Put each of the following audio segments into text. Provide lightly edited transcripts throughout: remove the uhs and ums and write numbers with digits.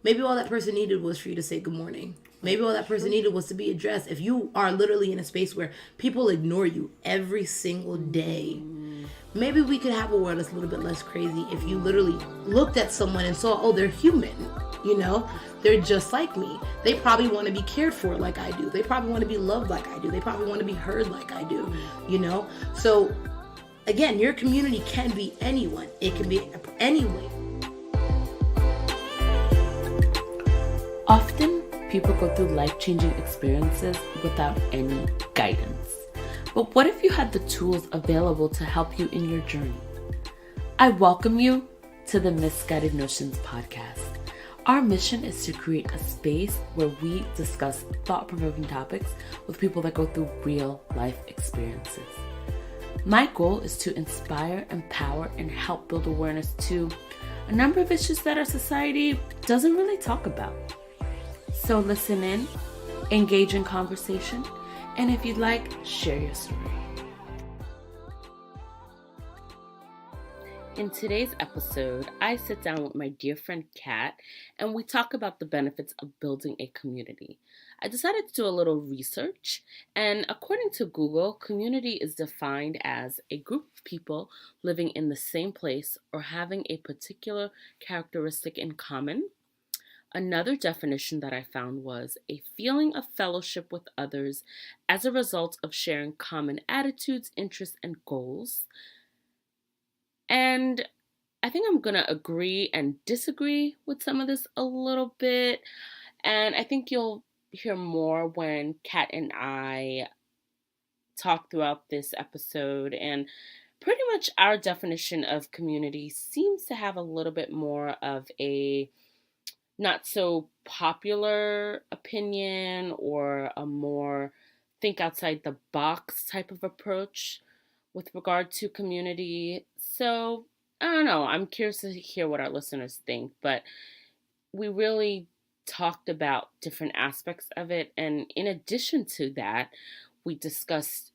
Maybe all that person needed was for you to say good morning. Maybe all that person needed was to be addressed. If you are literally in a space where people ignore you every single day, maybe we could have a world that's a little bit less crazy if you literally looked at someone and saw, oh, they're human. You know, they're just like me. They probably want to be cared for like I do. They probably want to be loved like I do. They probably want to be heard like I do. You know, so again, your community can be anyone. It can be anyway. Often, people go through life-changing experiences without any guidance. But what if you had the tools available to help you in your journey? I welcome you to the Misguided Notions podcast. Our mission is to create a space where we discuss thought-provoking topics with people that go through real life experiences. My goal is to inspire, empower, and help build awareness to a number of issues that our society doesn't really talk about. So listen in, engage in conversation, and if you'd like, share your story. In today's episode, I sit down with my dear friend Kat, and we talk about the benefits of building a community. I decided to do a little research, and according to Google, community is defined as a group of people living in the same place or having a particular characteristic in common. Another definition that I found was a feeling of fellowship with others as a result of sharing common attitudes, interests, and goals. And I think I'm going to agree and disagree with some of this a little bit. And I think you'll hear more when Kat and I talk throughout this episode. And pretty much our definition of community seems to have a little bit more of a not so popular opinion or a more think outside the box type of approach with regard to community. So I don't know. I'm curious to hear what our listeners think, but we really talked about different aspects of it. And in addition to that, we discussed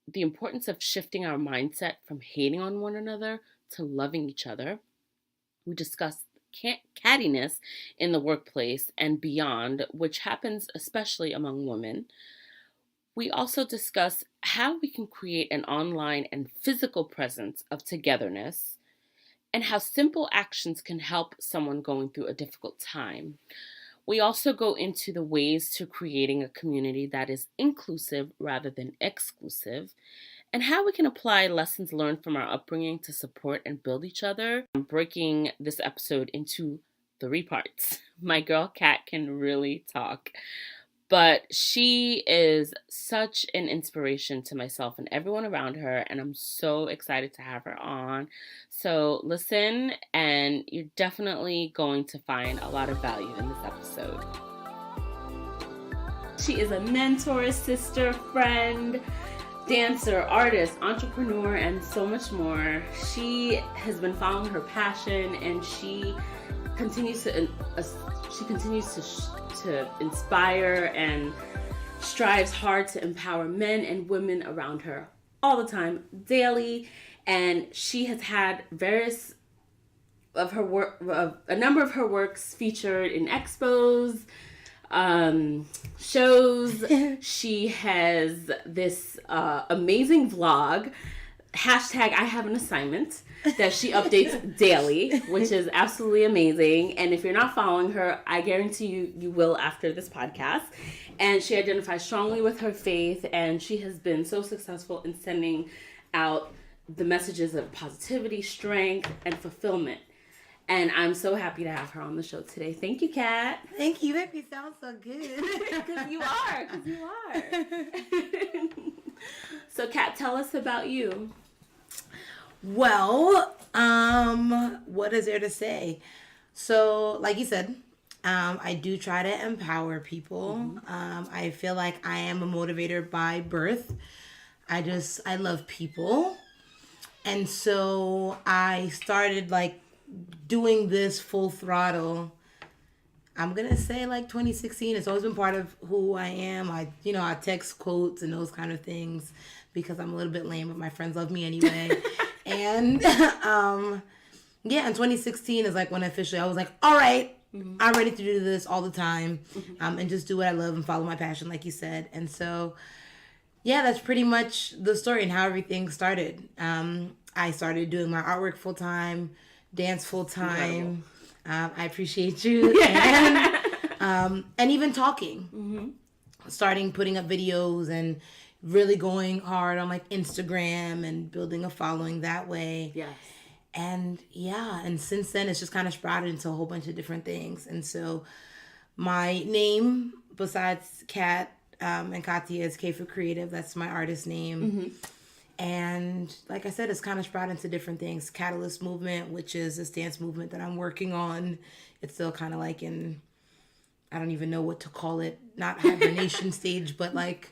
the importance of shifting our mindset from hating on one another to loving each other. We discussed cattiness in the workplace and beyond, which happens especially among women. We also discuss how we can create an online and physical presence of togetherness and how simple actions can help someone going through a difficult time. We also go into the ways to creating a community that is inclusive rather than exclusive, and how we can apply lessons learned from our upbringing to support and build each other. I'm breaking this episode into 3 parts. My girl Kat can really talk, but she is such an inspiration to myself and everyone around her, and I'm so excited to have her on. So listen, and you're definitely going to find a lot of value in this episode. She is a mentor, sister, friend, dancer, artist, entrepreneur, and so much more. She has been following her passion, and she continues to inspire and strives hard to empower men and women around her all the time, daily. And she has had various of her work, a number of her works featured in expos, shows. She has this amazing vlog, hashtag I have an assignment, that she updates daily, which is absolutely amazing. And if you're not following her, I guarantee you will after this podcast. And she identifies strongly with her faith, and she has been so successful in sending out the messages of positivity, strength, and fulfillment. And I'm so happy to have her on the show today. Thank you, Kat. Thank you. You make me sound so good. Because you are. So, Kat, tell us about you. Well, what is there to say? So, like you said, I do try to empower people. I feel like I am a motivator by birth. I love people. And so I started doing this full throttle. I'm going to say 2016. It's always been part of who I am. I text quotes and those kind of things because I'm a little bit lame, but my friends love me anyway. And, in 2016 is when officially I was like, all right, I'm ready to do this all the time, and just do what I love and follow my passion, like you said. And so, yeah, that's pretty much the story and how everything started. I started doing my artwork full time, dance full time. I appreciate you, and even talking, starting putting up videos and really going hard on like Instagram and building a following that way. Yes. And yeah, and since then it's just kind of sprouted into a whole bunch of different things. And so my name, besides Kat and Katya, is K for Creative. That's my artist name. And like I said, it's kind of sprouted into different things. Catalyst Movement, which is this dance movement that I'm working on. It's still kind of like in, I don't even know what to call it, not hibernation stage, but like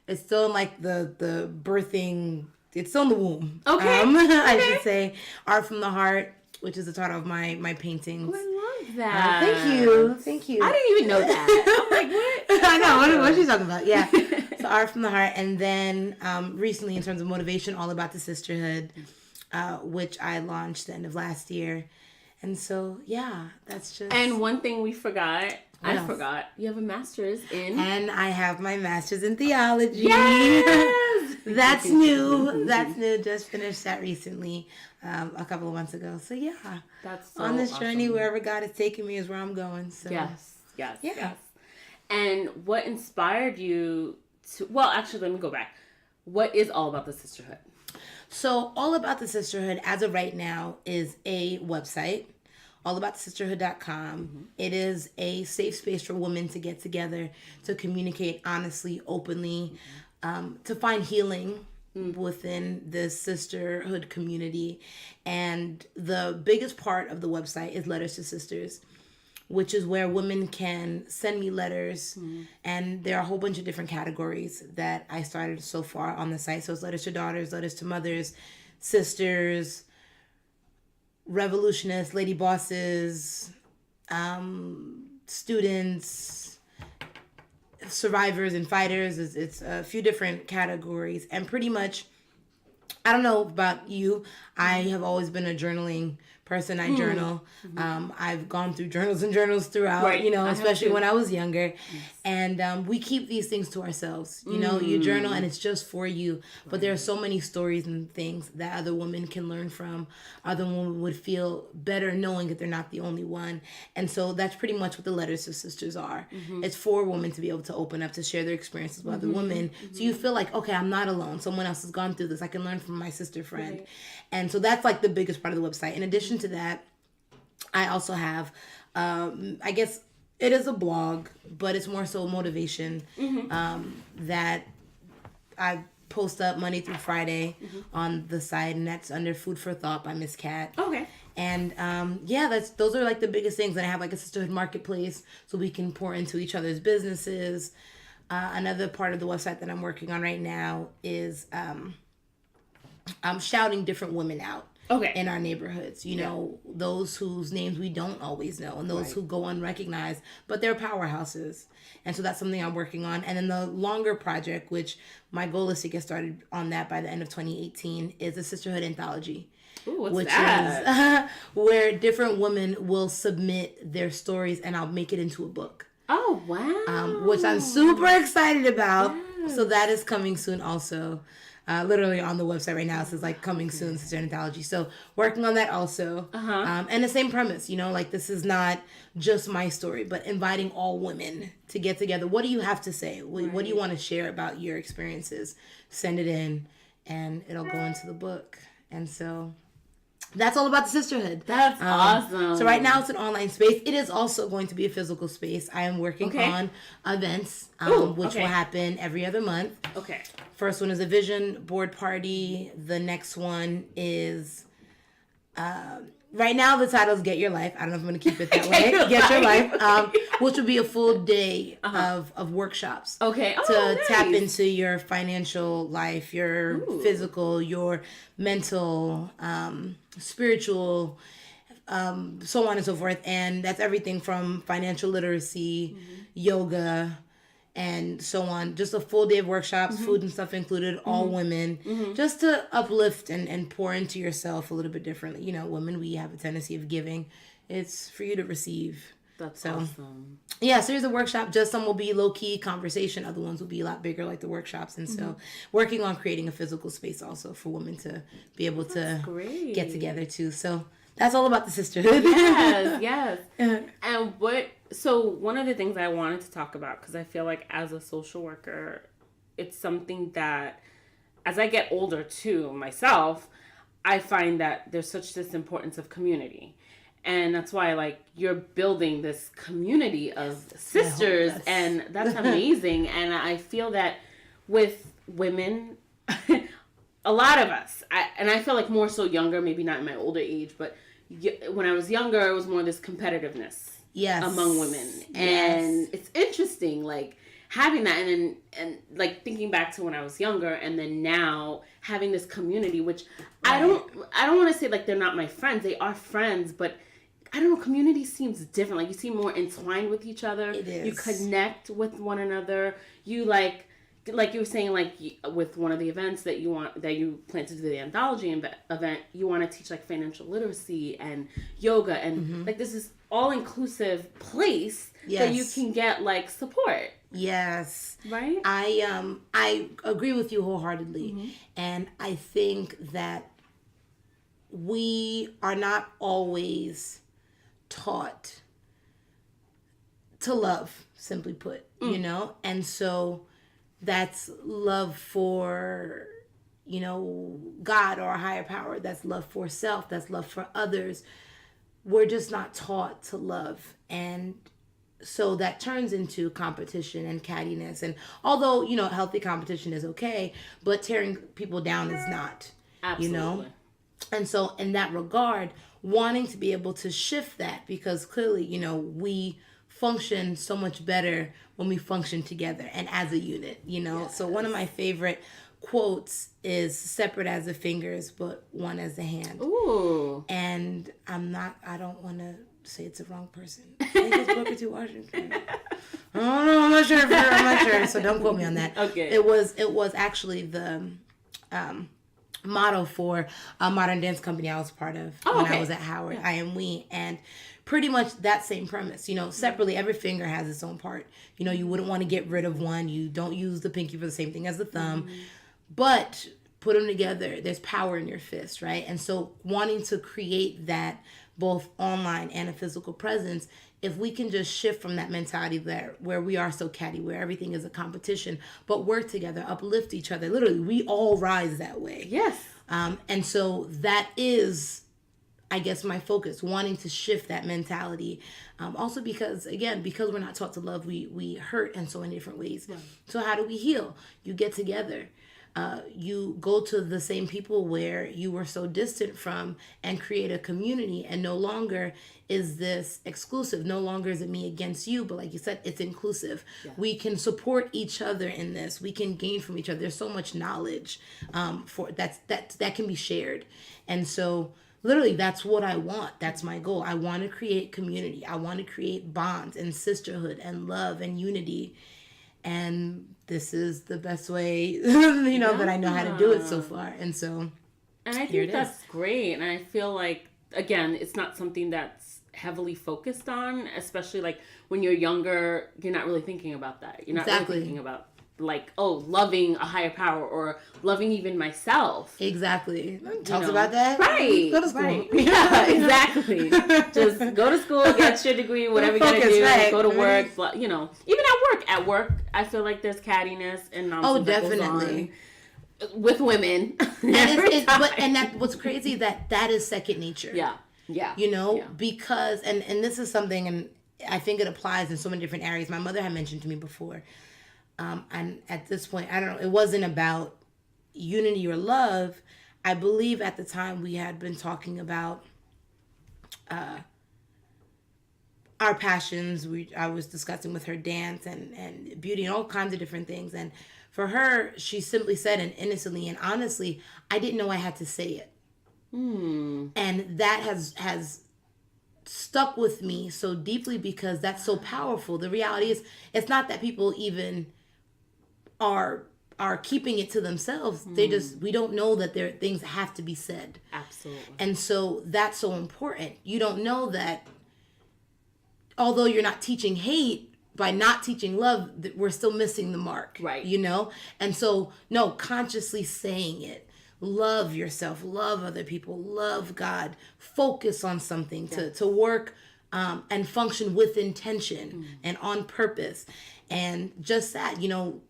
it's still in like the birthing, it's still in the womb. Okay. I should say. Art from the Heart, which is the title of my paintings. Oh, I love that. Thank you. I didn't even know that. I'm like, what? I know, what are you talking about? Yeah. So Art from the Heart. And then recently, in terms of motivation, All About the Sisterhood, which I launched the end of last year. And so, yeah, that's just... And one thing we forgot, What I else? forgot, you have a master's in... And I have my master's in theology. Yes! That's new. Just finished that recently, a couple of months ago. So, yeah. That's so on this awesome. journey, wherever God is taking me is where I'm going. So Yes. Yeah. And what inspired you to... Well, actually, let me go back. What is All About the Sisterhood? So All About the Sisterhood, as of right now, is a website, allaboutthesisterhood.com. It is a safe space for women to get together, to communicate honestly, openly, to find healing within the sisterhood community. And the biggest part of the website is Letters to Sisters, which is where women can send me letters. And there are a whole bunch of different categories that I started so far on the site. So it's letters to daughters, letters to mothers, sisters, revolutionists, lady bosses, students, survivors and fighters. It's a few different categories. And pretty much, I don't know about you, I have always been a journaling person. I journal. I've gone through journals and journals throughout, Right. especially when I was younger. And we keep these things to ourselves. You journal and it's just for you. But there are so many stories and things that other women can learn from. Other women would feel better knowing that they're not the only one. And so that's pretty much what the Letters to Sisters are. It's for women to be able to open up, to share their experiences with other women. So you feel like, okay, I'm not alone. Someone else has gone through this. I can learn from my sister friend. Right. And so that's like the biggest part of the website. In addition to that, I also have, I guess it is a blog, but it's more so motivation that I post up Monday through Friday on the site, and that's under Food for Thought by Miss Cat. Okay. And those are like the biggest things. And I have like a sisterhood marketplace so we can pour into each other's businesses. Another part of the website that I'm working on right now is I'm shouting different women out. Okay. In our neighborhoods, those whose names we don't always know, and those who go unrecognized, but they're powerhouses. And so that's something I'm working on. And then the longer project, which my goal is to get started on that by the end of 2018, is a sisterhood anthology. Ooh, what's which that? is where different women will submit their stories and I'll make it into a book. Oh, wow. Which I'm super excited about. Yes. So that is coming soon also. Literally on the website right now, it says like coming soon, Sister Anthology. So working on that also. And the same premise, like this is not just my story, but inviting all women to get together. What do you have to say? What do you want to share about your experiences? Send it in and it'll go into the book. And so that's all about the sisterhood. That's awesome. So right now it's an online space. It is also going to be a physical space. I am working on events, which will happen every other month. Okay. First one is a vision board party. The next one is, right now the title is Get Your Life. I don't know if I'm going to keep it that way. Get Your Life. Which would be a full day of workshops. Okay. To tap into your financial life, your physical, your mental, spiritual, so on and so forth. And that's everything from financial literacy, yoga, and so on. Just a full day of workshops, food and stuff included, all women, just to uplift and pour into yourself a little bit differently. Women, we have a tendency of giving. It's for you to receive. That's So, awesome. yeah, series of workshop. Just some will be low key conversation. Other ones will be a lot bigger, like the workshops. And so, working on creating a physical space also for women to be able to Great. get together too. So that's all about the sisterhood. Yes, yes. And so one of the things I wanted to talk about, because I feel like as a social worker, it's something that as I get older too myself, I find that there's such this importance of community. And that's why, like, you're building this community of sisters, and that's amazing. And I feel that with women, a lot of us, I feel like more so younger, maybe not in my older age, but when I was younger, it was more this competitiveness among women. And it's interesting, like, having that and like thinking back to when I was younger and then now having this community, which I don't want to say like they're not my friends. They are friends, but I don't know, community seems different. Like you seem more entwined with each other. It is. You connect with one another. You like you were saying, like with one of the events that you plan to do, the anthology event, you want to teach like financial literacy and yoga and like this is all inclusive place that you can get like support. Yes. Right? I agree with you wholeheartedly. And I think that we are not always taught to love, simply put, you know? And so that's love for, you know, God or a higher power. That's love for self. That's love for others. We're just not taught to love. And so that turns into competition and cattiness. And although, you know, healthy competition is okay, but tearing people down is not. Absolutely. You know? And so in that regard, wanting to be able to shift that, because clearly, you know, we function so much better when we function together and as a unit, you know? Yes. So one of my favorite quotes is separate as the fingers, but one as the hand. Ooh. And I don't want to say it's the wrong person. I think it's Booker T. Washington. I don't know. I'm not sure. So don't quote me on that. Okay. It was actually the motto for a modern dance company I was part of when I was at Howard. I Am We. And pretty much that same premise. You know, separately, every finger has its own part. You know, you wouldn't want to get rid of one. You don't use the pinky for the same thing as the thumb. But put them together, there's power in your fist, right? And so wanting to create that both online and a physical presence, if we can just shift from that mentality there where we are so catty, where everything is a competition, but work together, uplift each other. Literally, we all rise that way. Yes. And so that is, I guess, my focus, wanting to shift that mentality. Also because, again, because we're not taught to love, we hurt in so many different ways. Right. So how do we heal? You get together. You go to the same people where you were so distant from and create a community, and no longer is this exclusive. No longer is it me against you, but like you said, it's inclusive. Yeah. We can support each other in this. We can gain from each other. There's so much knowledge that can be shared. And so literally that's what I want. That's my goal. I want to create community. I want to create bonds and sisterhood and love and unity. And this is the best way, you know, that I know how to do it so far. And so, and I think that's great. And I feel like, again, it's not something that's heavily focused on, especially like when you're younger, you're not really thinking about that. You're not really thinking about like, oh, loving a higher power or loving even myself. Exactly. Talk about that. Right. Go to school. Right. Yeah, exactly. Just go to school, get your degree, whatever you gotta do, go to work, you know, even at work, I feel like there's cattiness and nonsense. Oh, definitely. With women. And what's crazy that is second nature. Yeah. Yeah. You know, because, and this is something, and I think it applies in so many different areas. My mother had mentioned to me before, and at this point, I don't know, it wasn't about unity or love. I believe at the time we had been talking about our passions. I was discussing with her dance and beauty and all kinds of different things. And for her, she simply said, and innocently and honestly, I didn't know I had to say it. And that has stuck with me so deeply because that's so powerful. The reality is, it's not that people even are keeping it to themselves. They just, we don't know that there are things that have to be said. Absolutely. And so that's so important. You don't know that although you're not teaching hate, by not teaching love, we're still missing the mark. Right. You know? And so, no, consciously saying it. Love yourself, love other people, love God, focus on something to work and function with intention and on purpose. And just that, you know,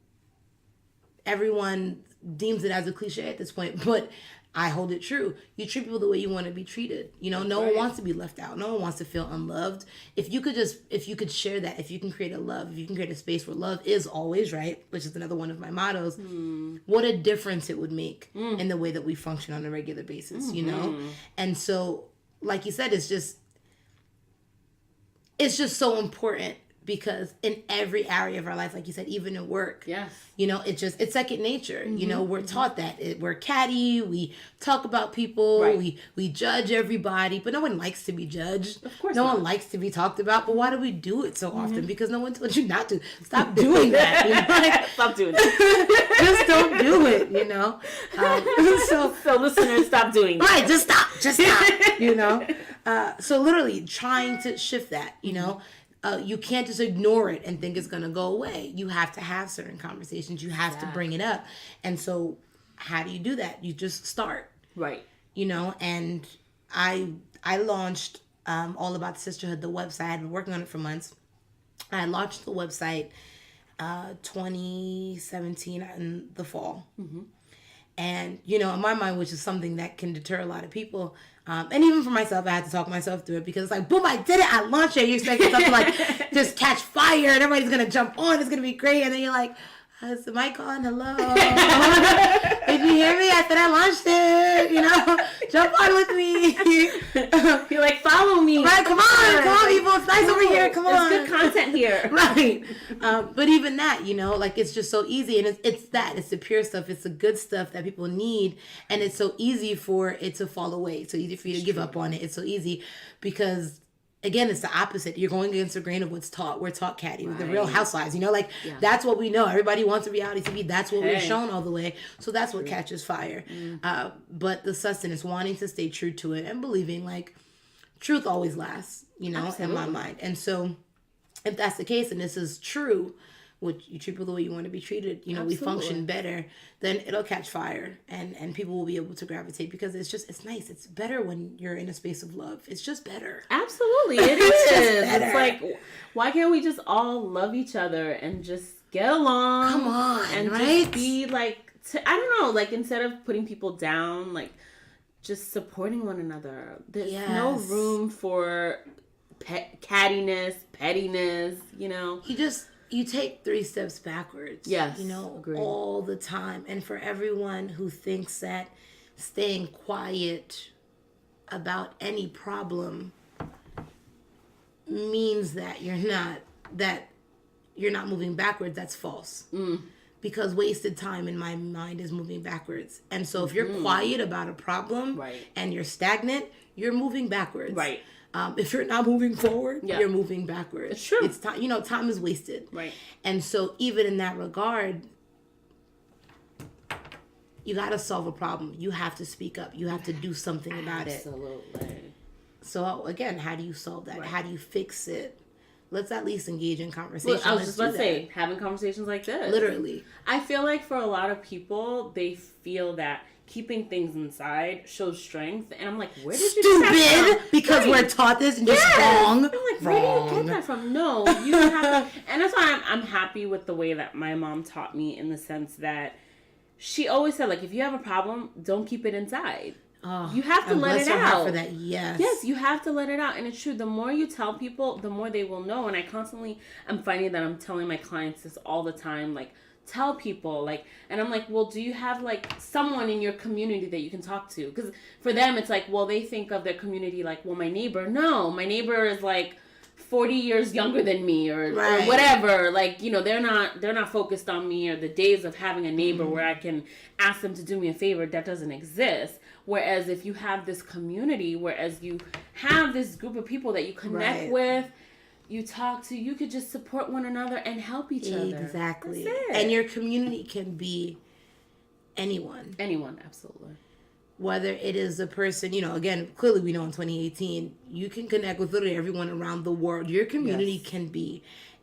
everyone deems it as a cliche at this point, but I hold it true. You treat people the way you want to be treated. You know, no one wants to be left out. No one wants to feel unloved. If you could share that, if you can create a love, if you can create a space where love is always right, which is another one of my mottos, what a difference it would make in the way that we function on a regular basis, you know? And so, like you said, it's just so important because in every area of our life, like you said, even in work, you know, it's second nature. You know, we're taught that we're catty. We talk about people. We judge everybody, but no one likes to be judged. Of course, no one likes to be talked about. But why do we do it so often? Because no one told you not to. Stop doing that. You know? Like, stop doing it. Just don't do it. You know. So listeners, stop doing that. Right. Just stop. Just stop. You know. So literally trying to shift that. You know. You can't just ignore it and think it's going to go away. You have to have certain conversations. You have to bring it up. And so how do you do that? You just start. Right. You know, and I launched All About Sisterhood, the website. I've been working on it for months. I launched the website 2017 in the fall. And, you know, in my mind, which is something that can deter a lot of people, and even for myself, I had to talk myself through it because it's like, boom, I did it. I launched it. You expect stuff to like just catch fire and everybody's going to jump on. It's going to be great. And then you're like, is the mic on? Hello. Did you hear me? I said I launched it. You know, jump on with me. You're like, follow me. Right, come on, people. It's nice over here. Come on. There's good content here. Right. But even that, you know, like it's just so easy. And it's the pure stuff. It's the good stuff that people need. And it's so easy for it to fall away. It's so easy for you to give up on it. It's so easy because, again, it's the opposite. You're going against the grain of what's taught. We're taught catty with the Real Housewives. You know, like that's what we know. Everybody wants a reality TV. That's what we're shown all the way. So that's what catches fire. But the sustenance, wanting to stay true to it and believing like truth always lasts, you know, in my mind. And so if that's the case and this is true, which you treat people the way you want to be treated, you know, we function better, then it'll catch fire and people will be able to gravitate because it's nice. It's better when you're in a space of love. It's just better. Absolutely. It is. It's like, why can't we just all love each other and just get along? Come on, and right? just be like, I don't know, like instead of putting people down, like just supporting one another. There's no room for cattiness, pettiness, you know? You take 3 steps backwards. Yes. You know, agreed. all the time. And for everyone who thinks that staying quiet about any problem means that you're not moving backwards, that's false. Because wasted time in my mind is moving backwards. And so if you're quiet about a problem and you're stagnant, you're moving backwards. Right. If you're not moving forward, you're moving backwards. It's true. It's time. You know, time is wasted. Right. And so, even in that regard, you got to solve a problem. You have to speak up. You have to do something about it. Absolutely. So again, how do you solve that? How do you fix it? Let's at least engage in conversation. Look, I was just about to say, having conversations like this. Literally. I feel like for a lot of people, they feel that keeping things inside shows strength, and I'm like, where did you get that from? Because we're taught this and just wrong. I'm like, where did you get that from? No, you have to, and that's why I'm happy with the way that my mom taught me, in the sense that she always said, like, if you have a problem, don't keep it inside. Oh, you have to let it out. For that, yes. Yes, you have to let it out, and it's true. The more you tell people, the more they will know. And I'm finding that I'm telling my clients this all the time, like, tell people, like, and I'm like, well, do you have like someone in your community that you can talk to? Because for them, it's like, well, they think of their community like, well, my neighbor. No, my neighbor is like 40 years younger than me, or whatever. Like, you know, they're not focused on me, or the days of having a neighbor where I can ask them to do me a favor. That doesn't exist. Whereas if you have this community, whereas you have this group of people that you connect with, you talk to, you could just support one another and help each other. Exactly. And your community can be anyone. Anyone, absolutely. whether it is a person, again, clearly we know in 2018, you can connect with literally everyone around the world. Your community can be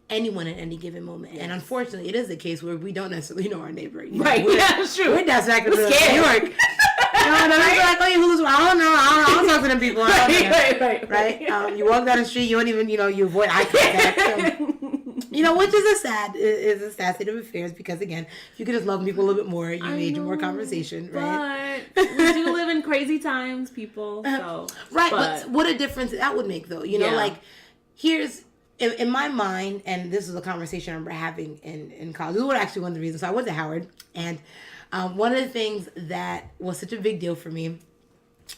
anyone at any given moment. And unfortunately, it is a case where we don't necessarily know our neighbor. Right, that's true. We're down back in New York. And they're like, oh, who's, I don't know. I don't talk to them people. Right. You walk down the street, you don't even, you avoid eye contact. So, which is a sad state of affairs because, again, if you could just love people a little bit more, you engage in more conversation, right? But we do live in crazy times, people. So. Right, but what a difference that would make, though. Like, here's, in my mind, and this is a conversation I remember having in college. This was actually one of the reasons. So I went to Howard, and one of the things that was such a big deal for me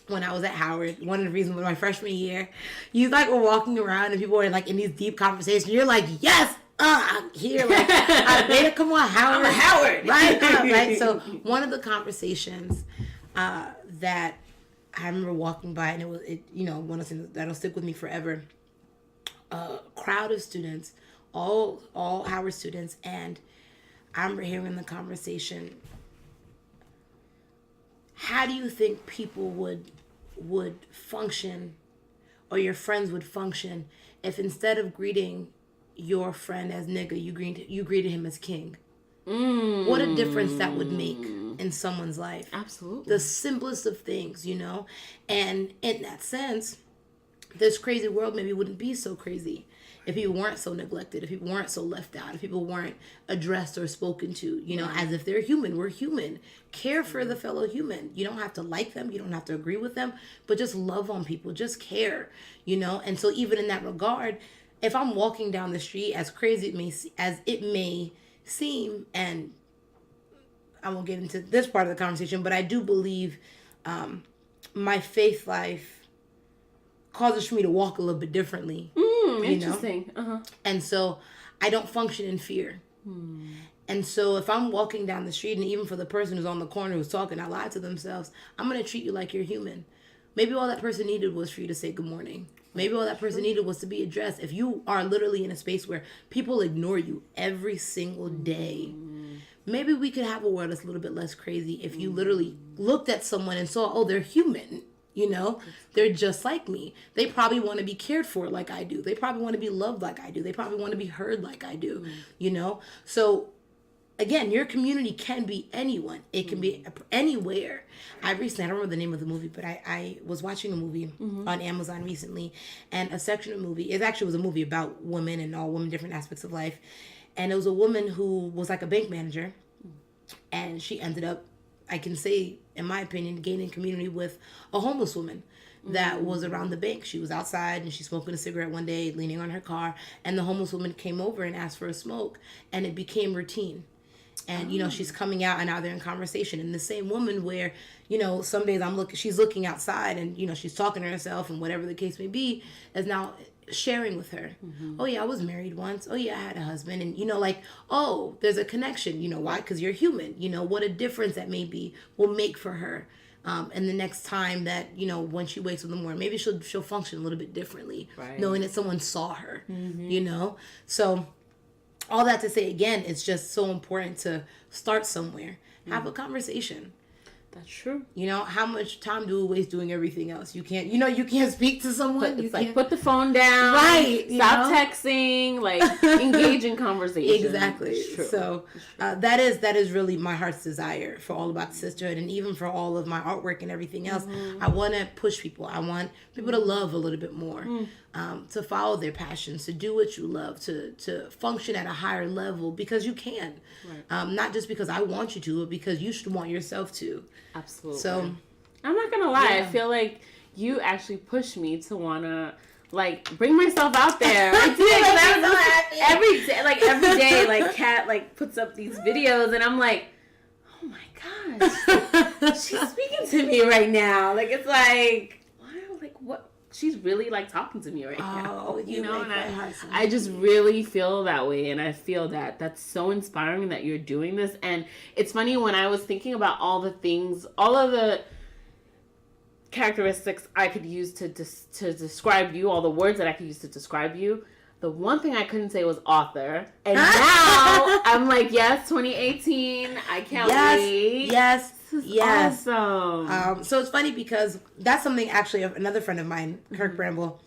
when I was at Howard, one of the reasons was my freshman year, you like were walking around and people were like in these deep conversations. You're like, yes, I'm here. Like, I made it. Come on, Howard. I'm a Howard. Right? Right. So one of the conversations that I remember walking by, and one of the things that'll stick with me forever. A crowd of students, all Howard students, and I remember hearing the conversation. How do you think people would function, or your friends would function, if instead of greeting your friend as nigga, you greeted him as king? What a difference that would make in someone's life. Absolutely. The simplest of things, And in that sense, this crazy world maybe wouldn't be so crazy if people weren't so neglected, if people weren't so left out, if people weren't addressed or spoken to, as if they're human. We're human. Care for the fellow human. You don't have to like them. You don't have to agree with them, but just love on people. Just care, And so even in that regard, if I'm walking down the street, as crazy as it may seem, and I won't get into this part of the conversation, but I do believe my faith life causes for me to walk a little bit differently. Interesting. And so I don't function in fear. And so if I'm walking down the street, and even for the person who's on the corner who's talking out loud to themselves, I'm going to treat you like you're human. Maybe all that person needed was for you to say good morning. Maybe all that person needed was to be addressed. If you are literally in a space where people ignore you every single day, maybe we could have a world that's a little bit less crazy if you literally looked at someone and saw, oh, they're human. They're just like me. They probably want to be cared for like I do. They probably want to be loved like I do. They probably want to be heard like I do, So, again, your community can be anyone. It can be anywhere. I don't remember the name of the movie, but I was watching a movie on Amazon recently, and a section of the movie, it actually was a movie about women and all women, different aspects of life. And it was a woman who was like a bank manager, and she ended up, I can say, in my opinion, gaining community with a homeless woman that was around the bank. She was outside and she's smoking a cigarette one day, leaning on her car, and the homeless woman came over and asked for a smoke, and it became routine. And, she's coming out, and now they're in conversation. And the same woman where, some days she's looking outside and, she's talking to herself and whatever the case may be, is now sharing with her. Oh yeah, I was married once. Oh yeah, I had a husband. And oh, there's a connection. Why? Because you're human. What a difference that maybe will make for her. And the next time that, when she wakes up in the morning, maybe she'll function a little bit differently, right, knowing that someone saw her, So all that to say, again, it's just so important to start somewhere. Have a conversation. That's true. How much time do we waste doing everything else? You can't, you can't speak to someone. Put the phone down. Right. Stop texting. Engage in conversation. Exactly. So that is really my heart's desire for All About the Sisterhood, and even for all of my artwork and everything else. I want to push people. I want people to love a little bit more, to follow their passions, to do what you love, to function at a higher level, because you can. Right. Not just because I want you to, but because you should want yourself to. Absolutely. So, I'm not gonna lie. I feel like you actually pushed me to wanna bring myself out there. Every day, Kat puts up these videos, and I'm like, oh my gosh, she's speaking to me right now. It's wow, what? She's really talking to me right now. And I just really feel that way, and I feel that that's so inspiring that you're doing this. And it's funny, when I was thinking about all of the characteristics I could use to describe you, all the words that I could use to describe you, The one thing I couldn't say was author. And now I'm like, yes, 2018. I can't wait. Yes. This is Yes. awesome. So it's funny because that's something actually another friend of mine, Kirk Bramble,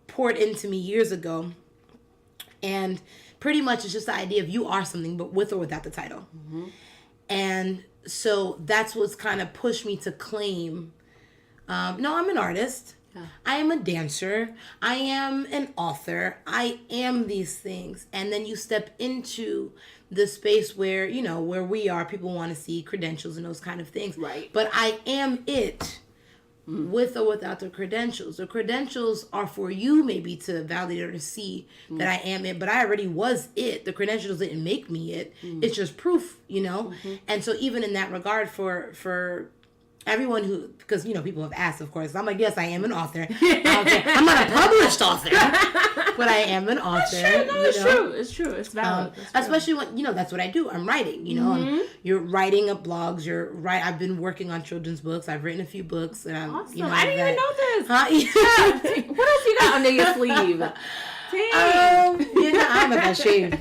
poured into me years ago. And pretty much it's just the idea of you are something, but with or without the title. And so that's what's kind of pushed me to claim, no, I'm an artist. Yeah. I am a dancer. I am an author. I am these things. And then you step into the space where, you know, where we are, people want to see credentials and those kind of things. Right. But I am it with or without the credentials. The credentials are for you maybe to validate or to see that I am it, but I already was it. The credentials didn't make me it. It's just proof, you know? And so even in that regard for everyone who, because, you know, people have asked, of course. I'm like, yes, I am an author. I'm not a published author, but I am an author. It's true. It's true. It's valid. It's true. Especially when, you know, that's what I do. I'm writing, you know. You're writing up blogs. I've been working on children's books. I've written a few books. And I'm, Awesome. you know, I didn't even know this. Huh? What else you got under your sleeve? You know, I'm about shaved.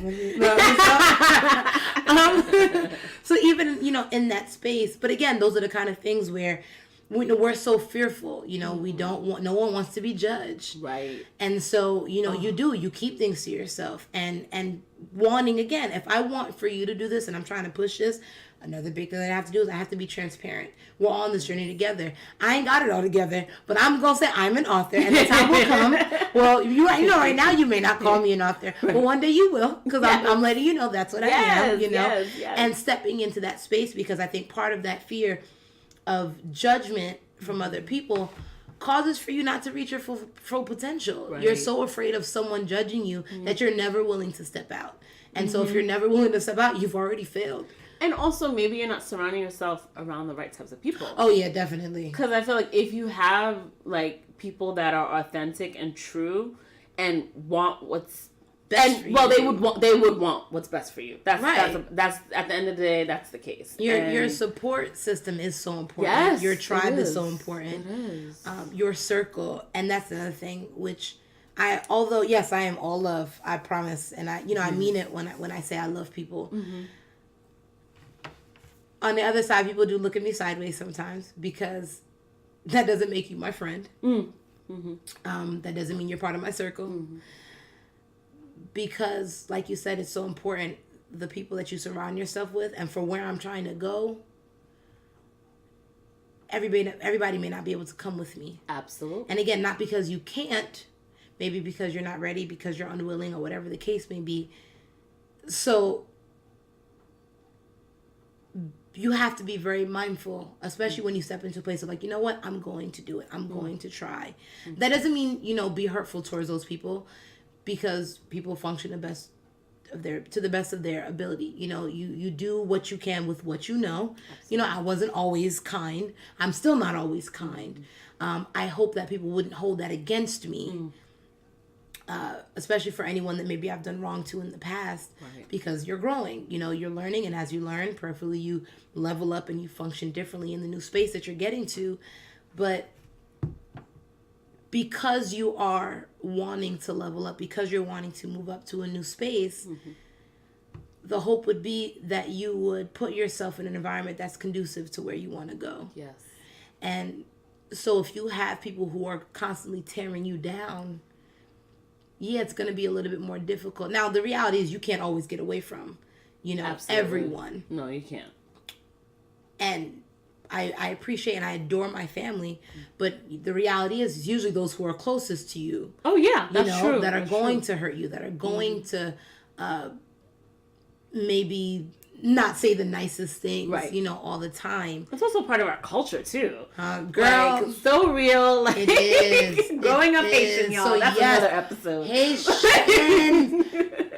So even, you know, in that space, but again, those are the kind of things where we're so fearful, you know, we don't want, no one wants to be judged. Right. And so, you know, you keep things to yourself and wanting, again, if I want for you to do this and I'm trying to push this, another big thing that I have to do is I have to be transparent. We're all on this journey together. I ain't got it all together, but I'm going to say I'm an author and the time will come. Well, you know, right now you may not call me an author, but one day you will, because I'm letting you know that's what I am, you know, and stepping into that space, because I think part of that fear of judgment from other people causes for you not to reach your full potential. Right. You're so afraid of someone judging you that you're never willing to step out. And so if you're never willing to step out, you've already failed. And also, maybe you're not surrounding yourself around the right types of people. Oh, yeah, definitely. Because I feel like if you have, like, people that are authentic and true and want what's best for you. Well, they would want what's best for you. That's right. That's at the end of the day, that's the case. Your support system is so important. Yes, your tribe is so important. It is. Your circle. And that's another thing, which although, yes, I am all love, I promise. And I mean it when I say I love people. On the other side, people do look at me sideways sometimes, because that doesn't make you my friend. That doesn't mean you're part of my circle. Because, like you said, it's so important, the people that you surround yourself with. And for where I'm trying to go, everybody may not be able to come with me. Absolutely. And again, not because you can't, maybe because you're not ready, because you're unwilling, or whatever the case may be. So you have to be very mindful, especially when you step into a place of like, you know what, I'm going to do it. I'm going to try. That doesn't mean, you know, be hurtful towards those people, because people function to the best of their ability. You know, you do what you can with what you know. Absolutely. You know, I wasn't always kind. I'm still not always kind. I hope that people wouldn't hold that against me. Especially for anyone that maybe I've done wrong to in the past, because you're growing, you know, you're learning, and as you learn, prayerfully you level up and you function differently in the new space that you're getting to. But because you are wanting to level up, because you're wanting to move up to a new space, the hope would be that you would put yourself in an environment that's conducive to where you want to go. Yes. And so if you have people who are constantly tearing you down, yeah, it's going to be a little bit more difficult. Now, the reality is you can't always get away from, you know, everyone. No, you can't. And I appreciate and I adore my family, but the reality is usually those who are closest to you. Oh, yeah, that's true. That are going to hurt you, that are going to maybe not say the nicest things, you know, all the time. It's also part of our culture, too. Girl. Like, so real. Like, it is. Growing up Haitian, y'all. So, that's another episode.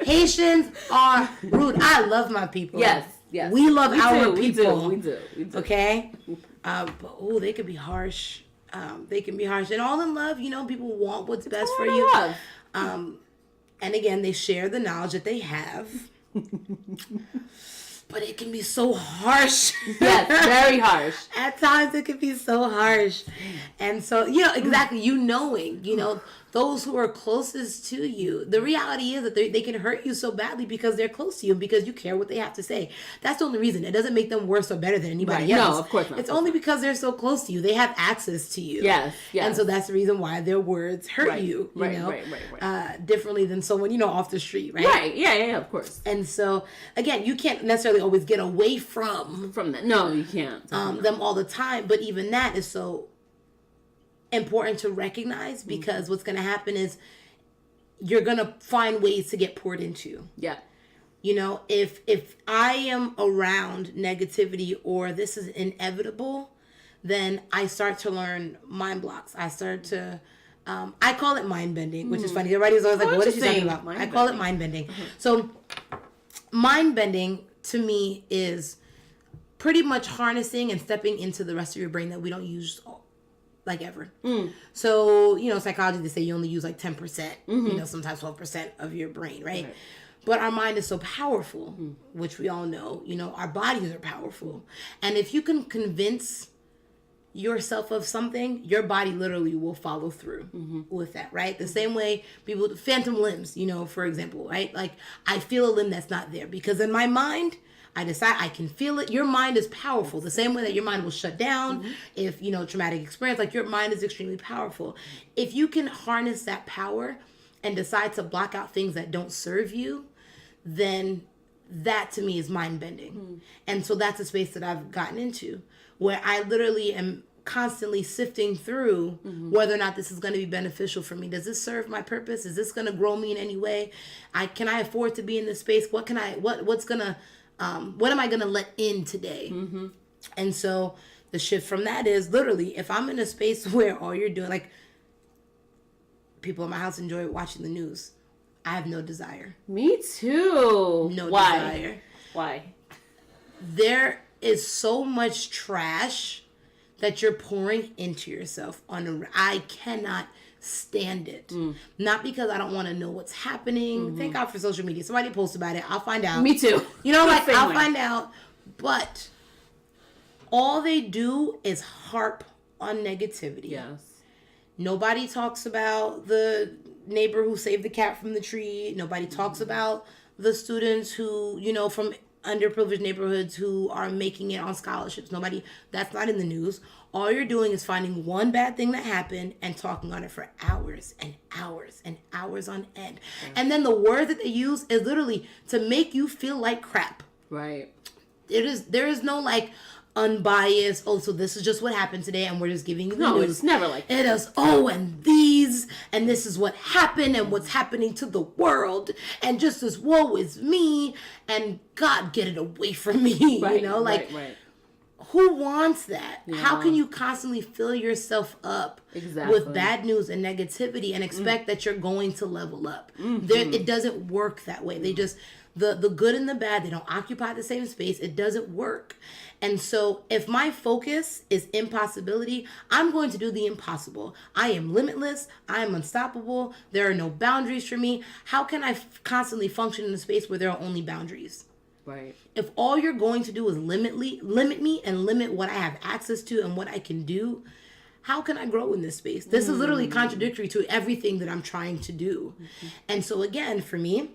Haitians are rude. I love my people. Yes. We love our people. We do. Okay? But, they can be harsh. They can be harsh. And all in love, you know, people want what's best for you. Love. And again, they share the knowledge that they have. But it can be so harsh. Yes, very harsh. At times it can be so harsh. And so, you know, exactly, you knowing, you know, those who are closest to you. The reality is that they can hurt you so badly because they're close to you and because you care what they have to say. That's the only reason. It doesn't make them worse or better than anybody Right. else. No, of course not. It's only because they're so close to you. They have access to you. Yes, yes. And so that's the reason why their words hurt Right, you, right, know, right. differently than someone, off the street, right? Right, yeah, of course. And so, again, you can't necessarily always get away from that. No, you can't. them all the time, but even that is so important to recognize because what's going to happen is you're going to find ways to get poured into. Yeah. If I am around negativity or this is inevitable, then I start to learn mind blocks. I start to I call it mind bending, which is funny. Everybody's always like, what is she talking about? I call it mind bending. So mind bending to me is pretty much harnessing and stepping into the rest of your brain that we don't use like ever. So, psychology, they say you only use like 10%, sometimes 12% of your brain, right? But our mind is so powerful, which we all know, our bodies are powerful. And if you can convince yourself of something, your body literally will follow through with that, right? The same way people, phantom limbs, for example, right? Like I feel a limb that's not there because in my mind, I decide I can feel it. Your mind is powerful. The same way that your mind will shut down if, traumatic experience, like your mind is extremely powerful. If you can harness that power and decide to block out things that don't serve you, then that to me is mind bending. And so that's a space that I've gotten into where I literally am constantly sifting through whether or not this is going to be beneficial for me. Does this serve my purpose? Is this going to grow me in any way? Can I afford to be in this space? What am I going to let in today? And so the shift from that is literally if I'm in a space where all you're doing, like people in my house enjoy watching the news, I have no desire. Me too. No Why? desire. Why? There is so much trash that you're pouring into yourself I cannot stand it. Not because I don't want to know what's happening. Thank God for social media. Somebody posts about it. I'll find out. Me too. I'll find out. But all they do is harp on negativity. Yes. Nobody talks about the neighbor who saved the cat from the tree. Nobody talks about the students who, from underprivileged neighborhoods who are making it on scholarships. That's not in the news. All you're doing is finding one bad thing that happened and talking on it for hours and hours and hours on end. And then the word that they use is literally to make you feel like crap. Right. There is no like unbiased, so this is just what happened today and we're just giving you the news. No, it's never like that. It is, and this is what happened and what's happening to the world and just as woe is me and God get it away from me. Right, right. Who wants that? Yeah. How can you constantly fill yourself up with bad news and negativity and expect that you're going to level up? It doesn't work that way. They just the good and the bad, they don't occupy the same space. It doesn't work. And so if my focus is impossibility, I'm going to do the impossible. I am limitless. I am unstoppable. There are no boundaries for me. How can I constantly function in a space where there are only boundaries? Right. If all you're going to do is limit me and limit what I have access to and what I can do, how can I grow in this space? This is literally contradictory to everything that I'm trying to do. And so again, for me,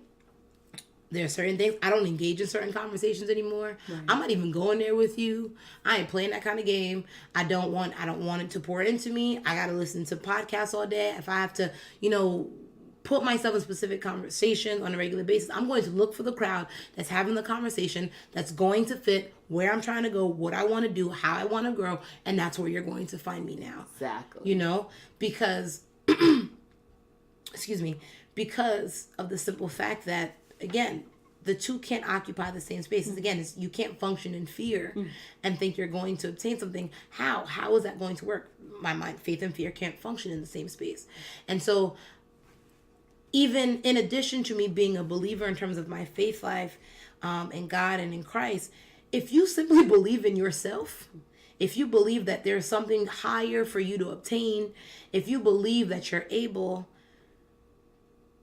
there are certain things I don't engage in certain conversations anymore. Right. I'm not even going there with you. I ain't playing that kind of game. I don't want it to pour into me. I gotta listen to podcasts all day. If I have to, put myself in specific conversations on a regular basis, I'm going to look for the crowd that's having the conversation that's going to fit where I'm trying to go, what I want to do, how I want to grow, and that's where you're going to find me now. Exactly. Because excuse me, because of the simple fact that again, the two can't occupy the same spaces. Again, you can't function in fear and think you're going to obtain something. How is that going to work? My mind, faith and fear can't function in the same space. And so even in addition to me being a believer in terms of my faith life in God and in Christ, if you simply believe in yourself, if you believe that there's something higher for you to obtain, if you believe that you're able,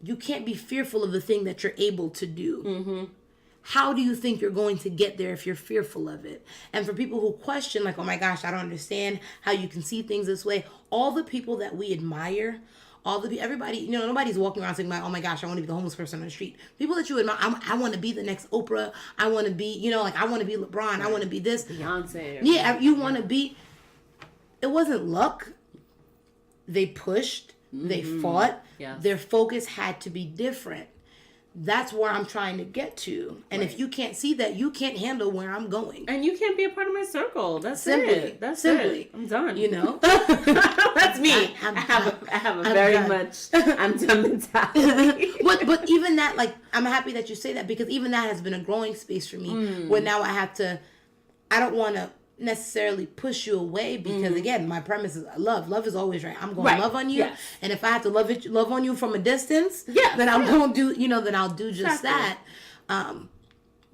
you can't be fearful of the thing that you're able to do. How do you think you're going to get there if you're fearful of it? And for people who question, like, oh my gosh, I don't understand how you can see things this way. All the people that we admire, everybody, nobody's walking around saying, oh my gosh, I want to be the homeless person on the street. People that you admire, I want to be the next Oprah. I want to be, I want to be LeBron. Right. I want to be this. Beyonce. Yeah, you want to be. It wasn't luck. They pushed. They fought. Yes. Their focus had to be different. That's where I'm trying to get to. And if you can't see that, you can't handle where I'm going. And you can't be a part of my circle. That's simply, it. That's simply. it. I'm done. That's me. I have a very much I'm done mentality. but even that, like, I'm happy that you say that, because even that has been a growing space for me where now I don't want to necessarily push you away, because again, my premise is love is always right. I'm going to love on you, and if I have to love on you from a distance, then I'm going to do, then I'll do just that,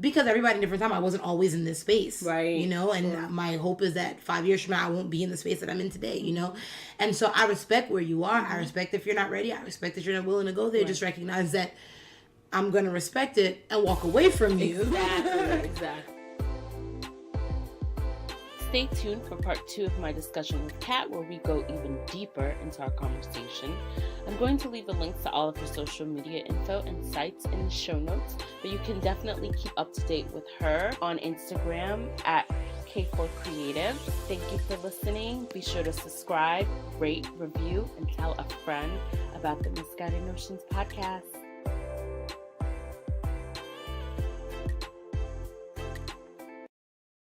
because everybody in different time, I wasn't always in this space, right? And my hope is that 5 years from now I won't be in the space that I'm in today, and so I respect where you are. I respect if you're not ready. I respect that you're not willing to go there. Just recognize that I'm going to respect it and walk away from you. Exactly. Stay tuned for part 2 of my discussion with Kat, where we go even deeper into our conversation. I'm going to leave the links to all of her social media info and sites in the show notes, but you can definitely keep up to date with her on Instagram at K4Creative. Thank you for listening. Be sure to subscribe, rate, review, and tell a friend about the Misguided Notions podcast.